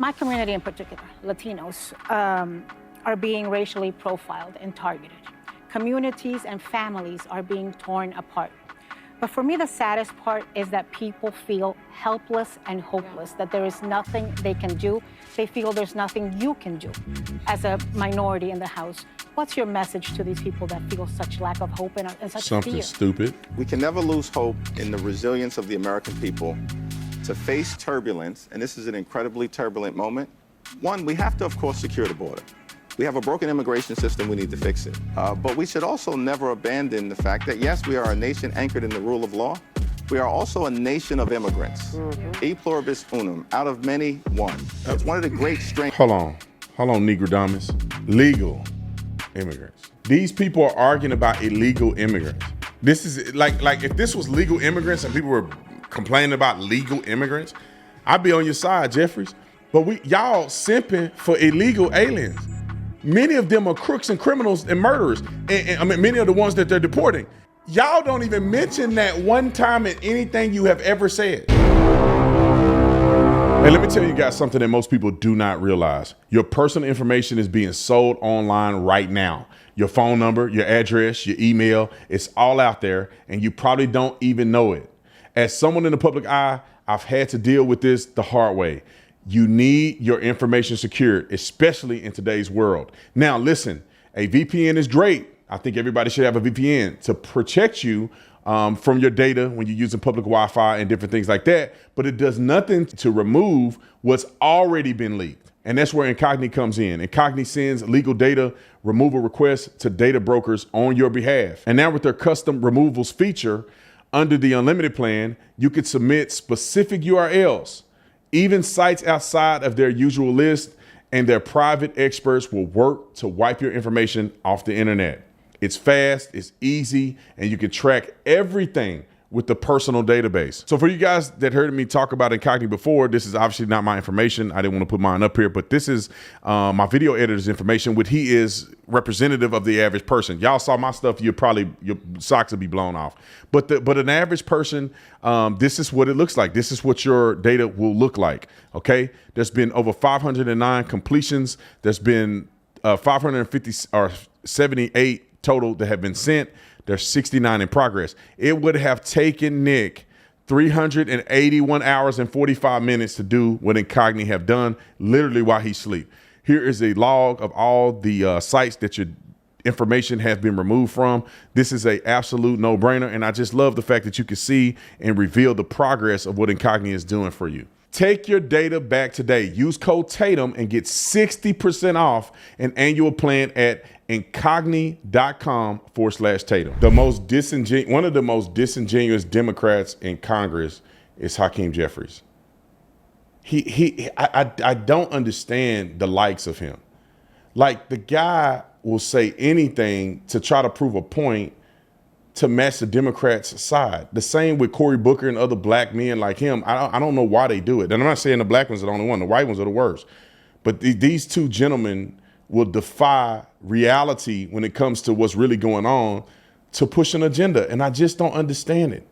My community in particular, Latinos, are being racially profiled and targeted. Communities and families are being torn apart. But for me, the saddest part is that people feel helpless and hopeless, that there is nothing they can do. They feel there's nothing you can do as a minority in the House. What's your message to these people that feel such lack of hope and such Something fear? stupid. We can never lose hope in the resilience of the American people to face turbulence, and this is an incredibly turbulent moment. One, we have to, of course, secure the border. We have a broken immigration system, we need to fix it. But we should also never abandon the fact that, yes, we are a nation anchored in the rule of law. We are also a nation of immigrants. E pluribus unum, out of many, one. It's one of the great strengths. Hold on, Negrodamus. Legal immigrants. These people are arguing about illegal immigrants. This is like if this was legal immigrants and people were complaining about legal immigrants, I'd be on your side, Jeffries. But y'all simping for illegal aliens. Many of them are crooks and criminals and murderers. And I mean, many of the ones that they're deporting. Y'all don't even mention that one time in anything you have ever said. Hey, let me tell you guys something that most people do not realize. Your personal information is being sold online right now. Your phone number, your address, your email, it's all out there, and you probably don't even know it. As someone in the public eye, I've had to deal with this the hard way. You need your information secured, especially in today's world. Now, listen, a VPN is great. I think everybody should have a VPN to protect you from your data when you're using public Wi-Fi and different things like that, but it does nothing to remove what's already been leaked. And that's where Incogni comes in. Incogni sends legal data removal requests to data brokers on your behalf. And now with their custom removals feature, under the unlimited plan, you could submit specific URLs, even sites outside of their usual list, and their private experts will work to wipe your information off the internet. It's fast, it's easy, and you can track everything with the personal database. So for you guys that heard me talk about Incogni before, this is obviously not my information. I didn't want to put mine up here, but this is my video editor's information, which he is representative of the average person. Y'all saw my stuff, your socks would be blown off. But an average person, this is what it looks like. This is what your data will look like, okay? There's been over 509 completions. There's been 550 or 78 total that have been sent. There's 69 in progress. It would have taken Nick 381 hours and 45 minutes to do what Incogni have done literally while he sleep. Here is a log of all the sites that your information has been removed from. This is a absolute no-brainer, and I just love the fact that you can see and reveal the progress of what Incogni is doing for you. Take your data back today. Use code Tatum and get 60% off an annual plan at incogni.com/Tatum. One of the most disingenuous Democrats in Congress is Hakeem Jeffries. I don't understand the likes of him. Like, the guy will say anything to try to prove a point to match the Democrats' side. The same with Cory Booker and other black men like him. I don't know why they do it. And I'm not saying the black ones are the only one. The white ones are the worst. But these two gentlemen will defy reality when it comes to what's really going on to push an agenda. And I just don't understand it.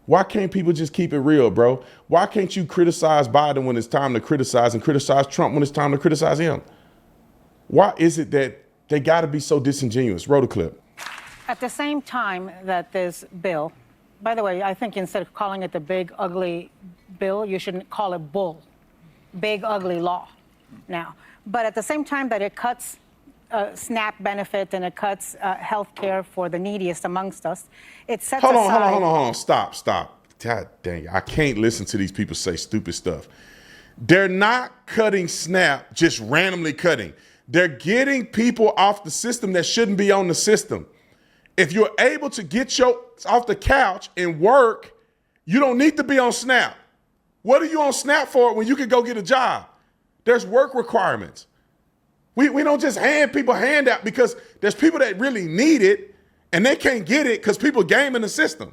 Why can't people just keep it real, bro? Why can't you criticize Biden when it's time to criticize and criticize Trump when it's time to criticize him? Why is it that they got to be so disingenuous? Roll the clip. At the same time that this bill, by the way, I think instead of calling it the big, ugly bill, you shouldn't call it bull. Big, ugly law now. But at the same time that it cuts SNAP benefit and it cuts health care for the neediest amongst us, it sets aside... Hold on. Stop. God dang it. I can't listen to these people say stupid stuff. They're not cutting SNAP, just randomly cutting. They're getting people off the system that shouldn't be on the system. If you're able to get off the couch and work, you don't need to be on SNAP. What are you on SNAP for when you can go get a job? There's work requirements. We don't just hand people handout because there's people that really need it and they can't get it because people gaming the system.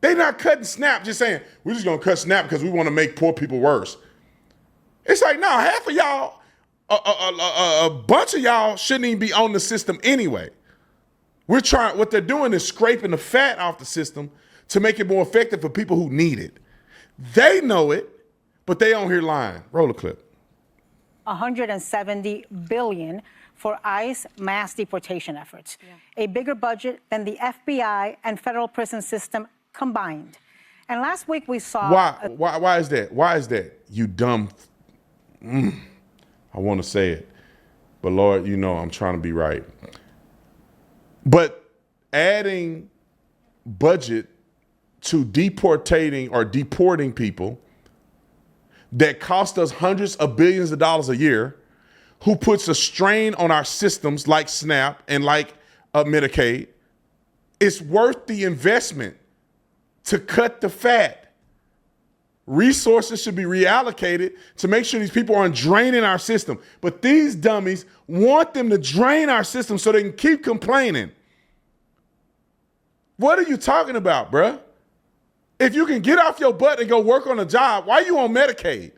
They're not cutting SNAP just saying, we're just going to cut SNAP because we want to make poor people worse. It's like, no, half of y'all, a bunch of y'all shouldn't even be on the system anyway. What they're doing is scraping the fat off the system to make it more effective for people who need it. They know it, but they on here lying. Roll a clip. $170 billion for ICE mass deportation efforts, a bigger budget than the FBI and federal prison system combined. And last week we saw... Why is that? Why is that? You dumb... I want to say it, but Lord, you know I'm trying to be right. But adding budget to deporting people that cost us hundreds of billions of dollars a year, who puts a strain on our systems like SNAP and like Medicaid, it's worth the investment to cut the fat. Resources should be reallocated to make sure these people aren't draining our system. But these dummies want them to drain our system so they can keep complaining. What are you talking about, bruh? If you can get off your butt and go work on a job, why are you on Medicaid?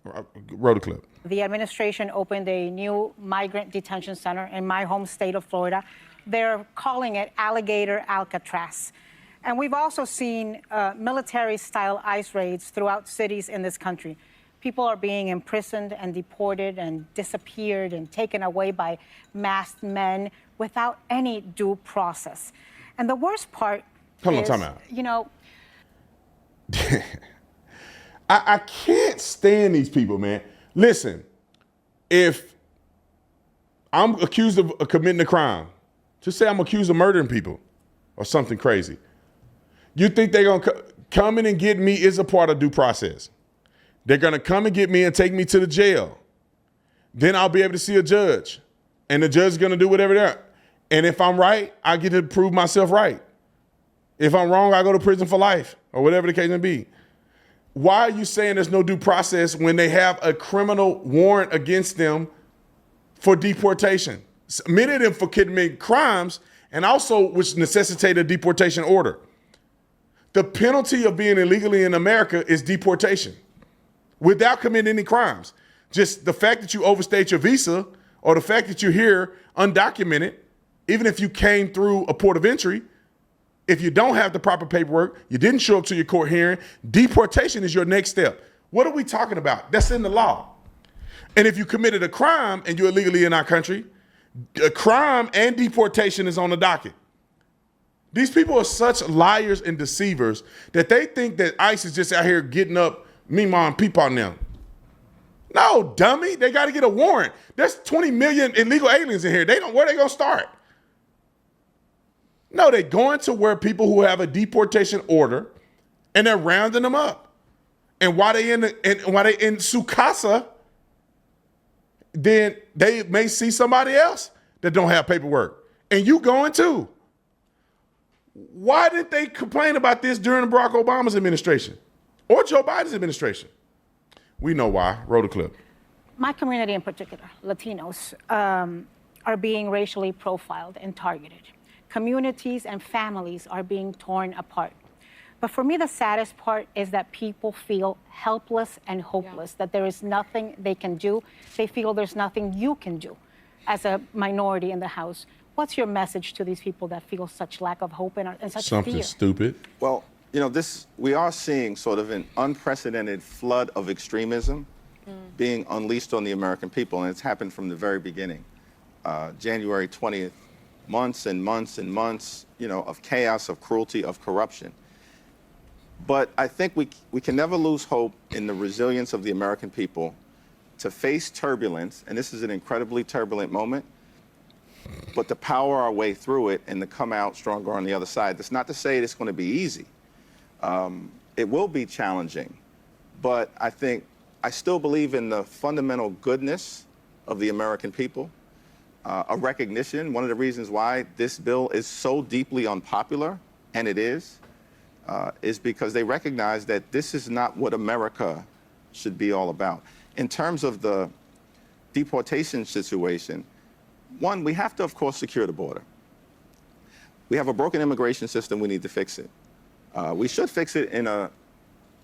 Roll the clip. The administration opened a new migrant detention center in my home state of Florida. They're calling it Alligator Alcatraz. And we've also seen military-style ICE raids throughout cities in this country. People are being imprisoned and deported and disappeared and taken away by masked men without any due process. And the worst part is, time out. You know... I can't stand these people, man. Listen, if I'm accused of committing a crime, just say I'm accused of murdering people or something crazy. You think they're going to come in and get me is a part of due process. They're going to come and get me and take me to the jail. Then I'll be able to see a judge, and the judge is going to do whatever they're. And if I'm right, I get to prove myself right. If I'm wrong, I go to prison for life or whatever the case may be. Why are you saying there's no due process when they have a criminal warrant against them for deportation? Many of them for committing crimes and also which necessitate a deportation order. The penalty of being illegally in America is deportation without committing any crimes. Just the fact that you overstayed your visa or the fact that you're here undocumented, even if you came through a port of entry, if you don't have the proper paperwork, you didn't show up to your court hearing, deportation is your next step. What are we talking about? That's in the law. And if you committed a crime and you're illegally in our country, a crime and deportation is on the docket. These people are such liars and deceivers that they think that ICE is just out here getting up Mima and peep on them. No, dummy, they got to get a warrant. There's 20 million illegal aliens in here. Where they going to start? No, they're going to where people who have a deportation order, and they're rounding them up. And while they in Sukasa, then they may see somebody else that don't have paperwork, and you going too. Why did they complain about this during Barack Obama's administration or Joe Biden's administration? We know why. Roll the clip. My community in particular, Latinos, are being racially profiled and targeted. Communities and families are being torn apart. But for me, the saddest part is that people feel helpless and hopeless, that there is nothing they can do. They feel there's nothing you can do as a minority in the House. What's your message to these people that feel such lack of hope and such Something fear? Stupid. Well, you know, we are seeing sort of an unprecedented flood of extremism being unleashed on the American people, and it's happened from the very beginning. January 20th, months and months and months, you know, of chaos, of cruelty, of corruption. But I think we can never lose hope in the resilience of the American people to face turbulence, and this is an incredibly turbulent moment, but to power our way through it and to come out stronger on the other side. That's not to say it's going to be easy. It will be challenging, but I still believe in the fundamental goodness of the American people. A recognition, one of the reasons why this bill is so deeply unpopular, and it is because they recognize that this is not what America should be all about. In terms of the deportation situation, one, we have to, of course, secure the border. We have a broken immigration system. We need to fix it. We should fix it in a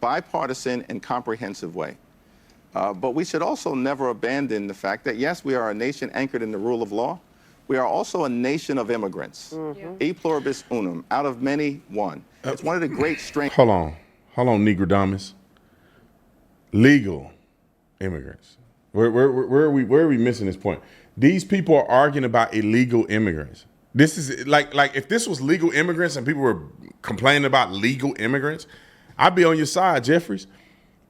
bipartisan and comprehensive way. But we should also never abandon the fact that, yes, we are a nation anchored in the rule of law. We are also a nation of immigrants. E pluribus unum, out of many, one. It's one of the great strengths. Hold on, Negrodamus. Legal immigrants. Where are we missing this point? These people are arguing about illegal immigrants. This is like if this was legal immigrants and people were complaining about legal immigrants, I'd be on your side, Jeffries.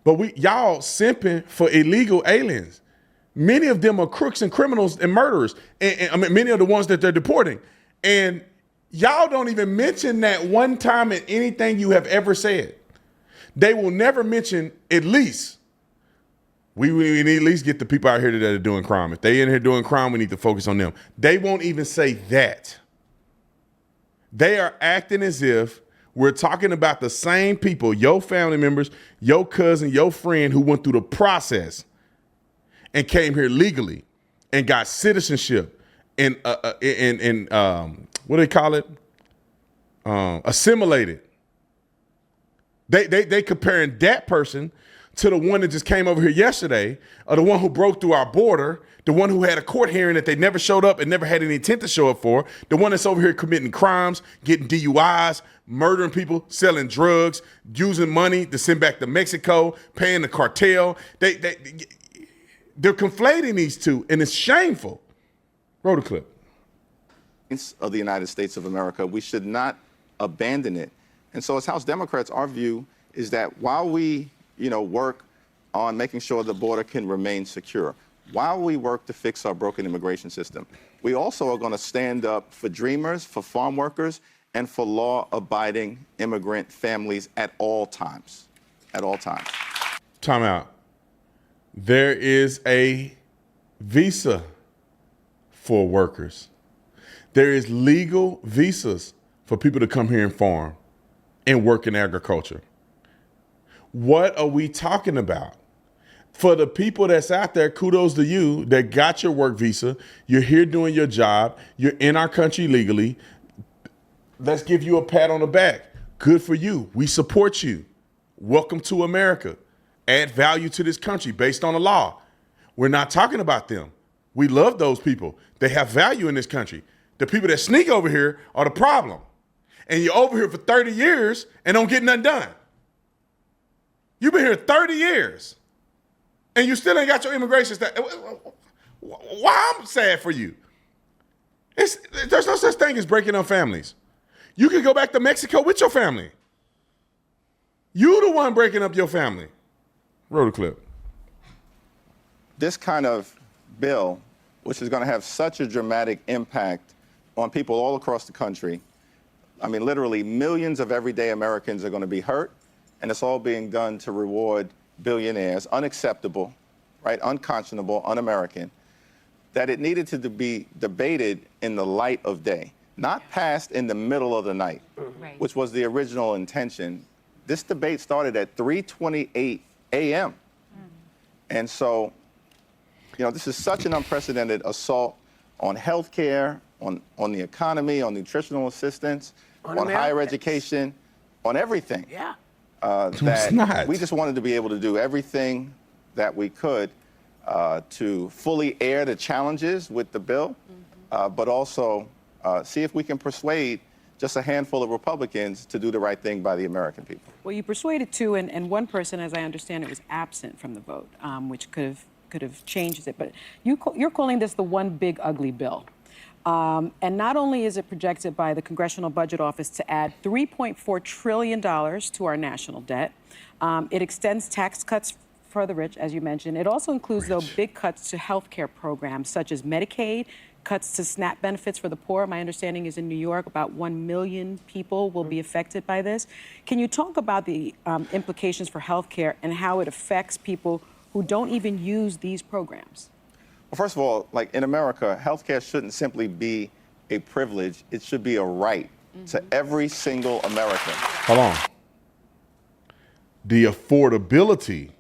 But y'all simping for illegal aliens. Many of them are crooks and criminals and murderers. And I mean, many of the ones that they're deporting. And y'all don't even mention that one time in anything you have ever said. They will never mention at least, we need to at least get the people out here that are doing crime. If they in here doing crime, we need to focus on them. They won't even say that. They are acting as if we're talking about the same people, your family members, your cousin, your friend who went through the process and came here legally and got citizenship and what do they call it? Assimilated. They comparing that person to the one that just came over here yesterday, or the one who broke through our border, the one who had a court hearing that they never showed up and never had any intent to show up for, the one that's over here committing crimes, getting DUIs, murdering people, selling drugs, using money to send back to Mexico, paying the cartel. They're conflating these two, and it's shameful. Roll the clip. Of the United States of America, we should not abandon it. And so as House Democrats, our view is that while we work on making sure the border can remain secure, while we work to fix our broken immigration system, we also are going to stand up for dreamers, for farm workers, and for law-abiding immigrant families at all times. At all times. Time out. There is a visa for workers. There is legal visas for people to come here and farm and work in agriculture. What are we talking about? For the people that's out there, kudos to you that got your work visa. You're here doing your job. You're in our country legally. Let's give you a pat on the back. Good for you. We support you. Welcome to America. Add value to this country based on the law. We're not talking about them. We love those people. They have value in this country. The people that sneak over here are the problem. And you're over here for 30 years and don't get nothing done. You've been here 30 years and you still ain't got your immigration status. Why I'm sad for you? There's no such thing as breaking up families. You can go back to Mexico with your family. You the one breaking up your family. Roll the clip. This kind of bill, which is going to have such a dramatic impact on people all across the country, I mean, literally millions of everyday Americans are going to be hurt, and it's all being done to reward billionaires. Unacceptable, right? Unconscionable, un-American. That it needed to be debated in the light of day, not passed in the middle of the night, right, which was the original intention. This debate started at 3:28 a.m. And so, this is such an unprecedented assault on healthcare, on the economy, on nutritional assistance, on higher education, on everything. Yeah. That we just wanted to be able to do everything that we could to fully air the challenges with the bill, but also see if we can persuade just a handful of Republicans to do the right thing by the American people. Well, you persuaded two, and one person, as I understand it, was absent from the vote, which could have changed it. But you're calling this the one big ugly bill. And not only is it projected by the Congressional Budget Office to add $3.4 trillion to our national debt, it extends tax cuts for the rich, as you mentioned. It also includes, though, big cuts to health care programs such as Medicaid, cuts to SNAP benefits for the poor. My understanding is in New York, about 1 million people will be affected by this. Can you talk about the implications for health care and how it affects people who don't even use these programs? Well, first of all, like in America, healthcare shouldn't simply be a privilege. It should be a right to every single American. Hold on. The affordability,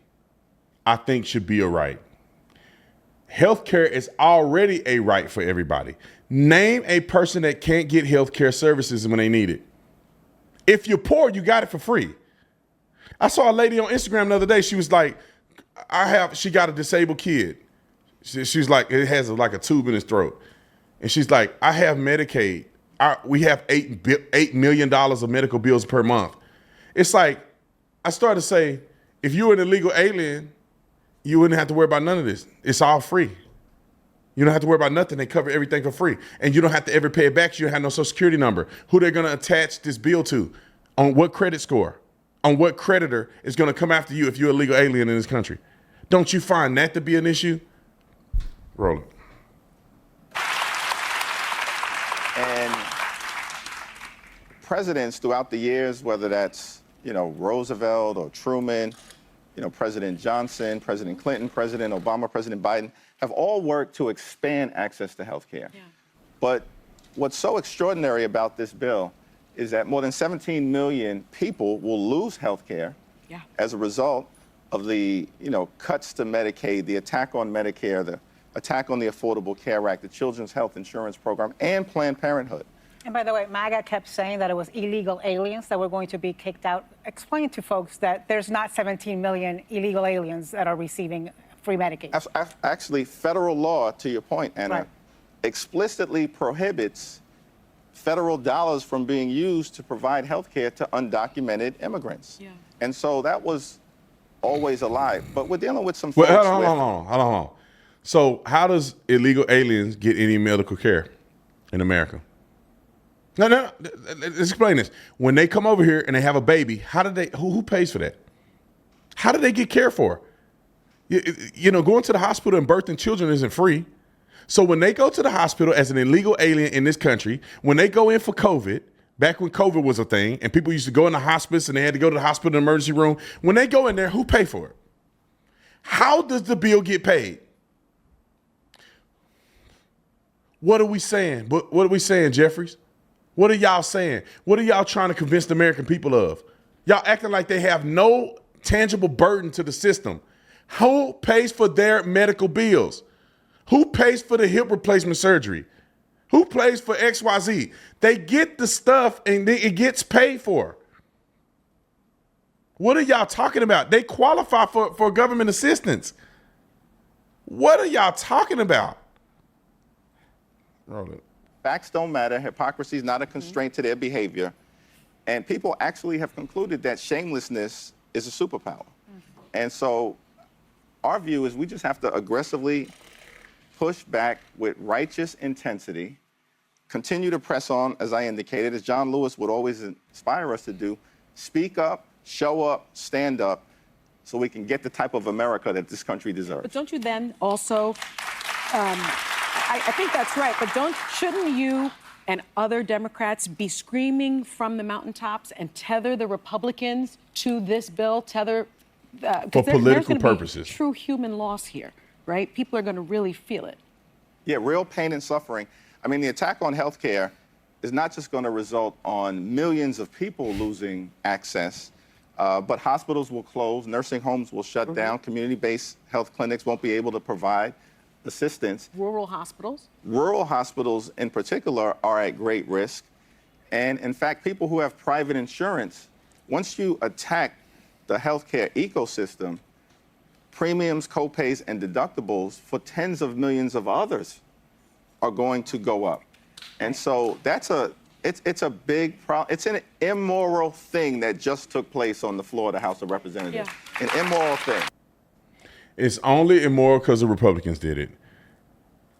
I think, should be a right. Healthcare is already a right for everybody. Name a person that can't get healthcare services when they need it. If you're poor, you got it for free. I saw a lady on Instagram the other day. She was like, she got a disabled kid. She's like, it has like a tube in his throat. And she's like, I have Medicaid. We have $8 million of medical bills per month. It's like, I started to say, if you're an illegal alien you wouldn't have to worry about none of this. It's all free. You don't have to worry about nothing. They cover everything for free. And you don't have to ever pay it back. You don't have no social security number. Who they're going to attach this bill to, on what credit score, on what creditor is going to come after you if you're a legal alien in this country. Don't you find that to be an issue? Roll it. And presidents throughout the years, whether that's, Roosevelt or Truman, President Johnson, President Clinton, President Obama, President Biden, have all worked to expand access to health care. Yeah. But what's so extraordinary about this bill is that more than 17 million people will lose health care as a result of the, cuts to Medicaid, the attack on Medicare, the attack on the Affordable Care Act, the Children's Health Insurance Program, and Planned Parenthood. And by the way, MAGA kept saying that it was illegal aliens that were going to be kicked out. Explain to folks that there's not 17 million illegal aliens that are receiving free Medicaid. Actually, federal law, to your point, Anna, explicitly prohibits federal dollars from being used to provide health care to undocumented immigrants. Yeah. And so that was always a lie. But we're dealing with some folks hold on. So how does illegal aliens get any medical care in America? No. Let's explain this. When they come over here and they have a baby, who pays for that? How do they get care for? Going to the hospital and birthing children isn't free. So when they go to the hospital as an illegal alien in this country, when they go in for COVID, back when COVID was a thing and people used to go in the hospice and they had to go to the hospital emergency room, when they go in there, who pay for it? How does the bill get paid? What are we saying? What are we saying, Jeffries? What are y'all saying? What are y'all trying to convince the American people of? Y'all acting like they have no tangible burden to the system. Who pays for their medical bills? Who pays for the hip replacement surgery? Who pays for XYZ? They get the stuff and it gets paid for. What are y'all talking about? They qualify for government assistance. What are y'all talking about? Roll it. Facts don't matter. Hypocrisy is not a constraint to their behavior. And people actually have concluded that shamelessness is a superpower. And so our view is we just have to aggressively push back with righteous intensity, continue to press on, as I indicated, as John Lewis would always inspire us to do, speak up, show up, stand up, so we can get the type of America that this country deserves. But don't you then also... I think that's right, but shouldn't you and other Democrats be screaming from the mountaintops and tether the Republicans to this bill, for political purposes? Be true human loss here, right? People are going to really feel it. Yeah, real pain and suffering. I mean, the attack on health care is not just going to result on millions of people losing access, but hospitals will close, nursing homes will shut down, community-based health clinics won't be able to provide assistance. Rural hospitals? Rural hospitals in particular are at great risk. And in fact, people who have private insurance, once you attack the healthcare ecosystem, premiums, copays, and deductibles for tens of millions of others are going to go up. And so it's a big problem. It's an immoral thing that just took place on the floor of the House of Representatives. Yeah. An immoral thing. It's only immoral because the Republicans did it.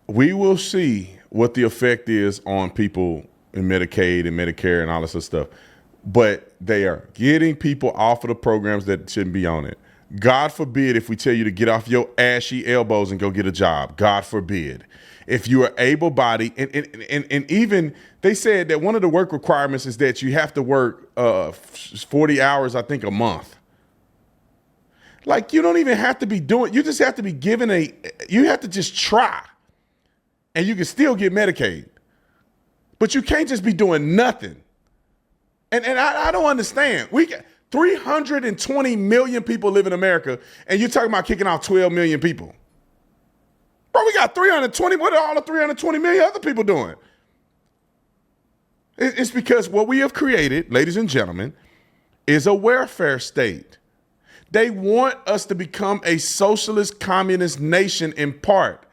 We will see what the effect is on people in Medicaid and Medicare and all this other stuff. But they are getting people off of the programs that shouldn't be on it. God forbid if we tell you to get off your ashy elbows and go get a job. God forbid. If you are able-bodied, and even they said that one of the work requirements is that you have to work 40 hours, I think, a month. Like, you don't even have to be doing, you just have to be given you have to just try. And you can still get Medicaid. But you can't just be doing nothing. And I don't understand. We got 320 million people live in America, and you're talking about kicking out 12 million people. Bro, we got 320, what are all the 320 million other people doing? It's because what we have created, ladies and gentlemen, is a welfare state. They want us to become a socialist communist nation in part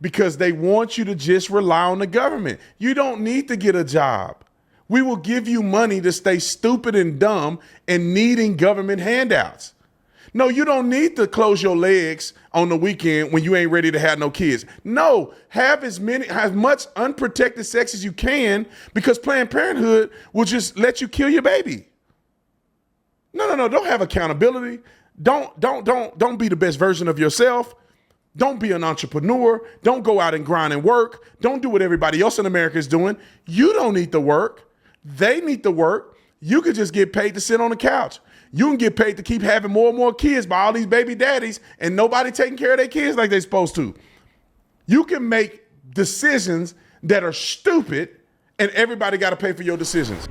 because they want you to just rely on the government. You don't need to get a job. We will give you money to stay stupid and dumb and needing government handouts. No, you don't need to close your legs on the weekend when you ain't ready to have no kids. No, have as much unprotected sex as you can, because Planned Parenthood will just let you kill your baby. No. Don't have accountability. Don't be the best version of yourself. Don't be an entrepreneur. Don't go out and grind and work. Don't do what everybody else in America is doing. You don't need to work. They need to work. You could just get paid to sit on the couch. You can get paid to keep having more and more kids by all these baby daddies and nobody taking care of their kids like they're supposed to. You can make decisions that are stupid and everybody got to pay for your decisions.